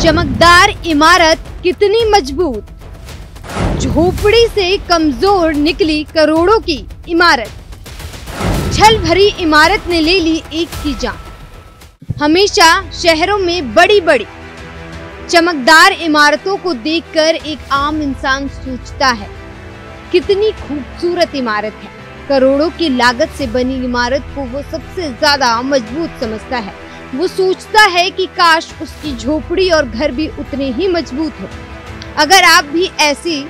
चमकदार इमारत कितनी मजबूत, झोपड़ी से कमजोर निकली करोड़ों की इमारत। छल भरी इमारत ने ले ली एक की जान। हमेशा शहरों में बड़ी बड़ी चमकदार इमारतों को देखकर एक आम इंसान सोचता है, कितनी खूबसूरत इमारत है। करोड़ों की लागत से बनी इमारत को वो सबसे ज्यादा मजबूत समझता है। वो सोचता है कि काश उसकी झोपड़ी और घर भी उतने ही मजबूत हो। अगर आप भी ऐसी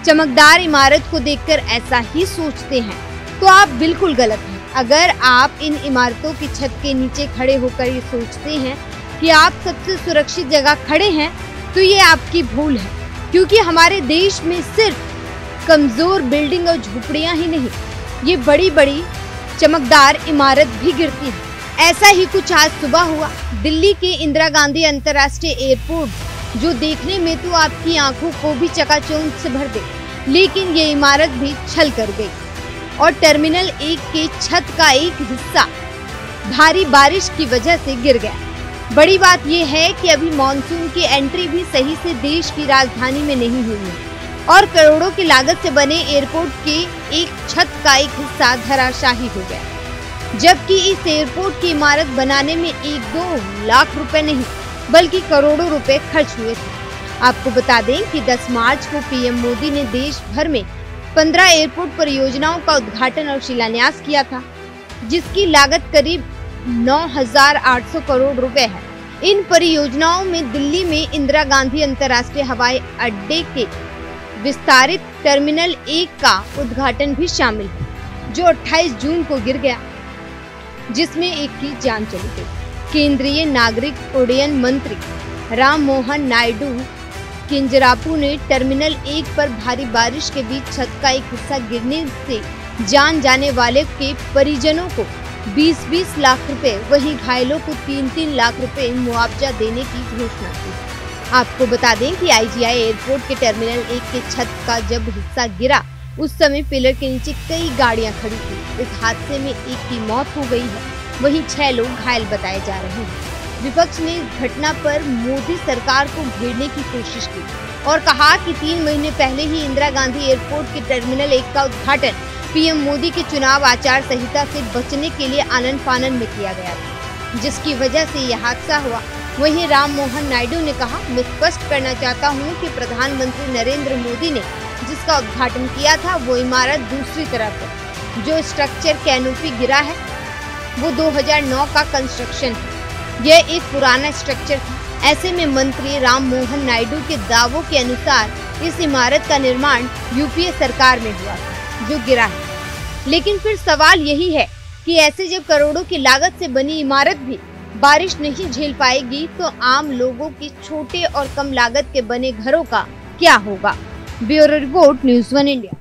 चमकदार इमारत को देखकर ऐसा ही सोचते हैं तो आप बिल्कुल गलत हैं। अगर आप इन इमारतों की छत के नीचे खड़े होकर ये सोचते हैं कि आप सबसे सुरक्षित जगह खड़े हैं तो ये आपकी भूल है, क्योंकि हमारे देश में सिर्फ कमजोर बिल्डिंग और झोपड़ियां ही नहीं, ये बड़ी बड़ी चमकदार इमारत भी गिरती है। ऐसा ही कुछ आज सुबह हुआ। दिल्ली के इंदिरा गांधी अंतर्राष्ट्रीय एयरपोर्ट, जो देखने में तो आपकी आंखों को भी चकाचौंध से भर दे, लेकिन ये इमारत भी छल कर गई और टर्मिनल 1 के छत का एक हिस्सा भारी बारिश की वजह से गिर गया। बड़ी बात यह है कि अभी मॉनसून की एंट्री भी सही से देश की राजधानी में नहीं हुई है और करोड़ों की लागत से बने एयरपोर्ट के एक छत का एक हिस्सा धराशायी हो गया, जबकि इस एयरपोर्ट की इमारत बनाने में 1-2 लाख रुपए नहीं बल्कि करोड़ों रुपए खर्च हुए थे। आपको बता दें कि 10 मार्च को पीएम मोदी ने देश भर में 15 एयरपोर्ट परियोजनाओं का उद्घाटन और शिलान्यास किया था, जिसकी लागत करीब 9,800 करोड़ रुपए है। इन परियोजनाओं में दिल्ली में इंदिरा गांधी अंतर्राष्ट्रीय हवाई अड्डे के विस्तारित टर्मिनल 1 का उद्घाटन भी शामिल है, जो 28 जून को गिर गया, जिसमें एक की जान चली गई। केंद्रीय नागरिक उड्डयन मंत्री राम मोहन नायडू किंजरापू ने टर्मिनल 1 पर भारी बारिश के बीच छत का एक हिस्सा गिरने से जान जाने वाले के परिजनों को 20-20 लाख रुपए, वहीं घायलों को 3-3 लाख रुपए मुआवजा देने की घोषणा की। आपको बता दें कि आईजीआई एयरपोर्ट के टर्मिनल 1 के छत का जब हिस्सा गिरा, उस समय पिलर के नीचे कई गाड़ियां खड़ी थी। इस हादसे में एक की मौत हो गई है, वहीं 6 लोग घायल बताए जा रहे हैं। विपक्ष ने इस घटना पर मोदी सरकार को घेरने की कोशिश की और कहा कि 3 महीने पहले ही इंदिरा गांधी एयरपोर्ट के टर्मिनल 1 का उद्घाटन पीएम मोदी के चुनाव आचार संहिता से बचने के लिए आनन फानन में किया गया था, जिसकी वजह से यह हादसा हुआ। वहीं राम मोहन नायडू ने कहा, मैं स्पष्ट करना चाहता हूं कि प्रधानमंत्री नरेंद्र मोदी ने जिसका उद्घाटन किया था वो इमारत दूसरी तरफ है। जो स्ट्रक्चर कैनोपी गिरा है वो 2009 का कंस्ट्रक्शन है, यह एक पुराना स्ट्रक्चर था। ऐसे में मंत्री राम मोहन नायडू के दावों के अनुसार इस इमारत का निर्माण यूपीए सरकार में हुआ था, जो गिरा है। लेकिन फिर सवाल यही है कि ऐसे जब करोड़ों की लागत से बनी इमारत भी बारिश नहीं झेल पाएगी तो आम लोगों की छोटे और कम लागत के बने घरों का क्या होगा। Bureau report, news 1 India.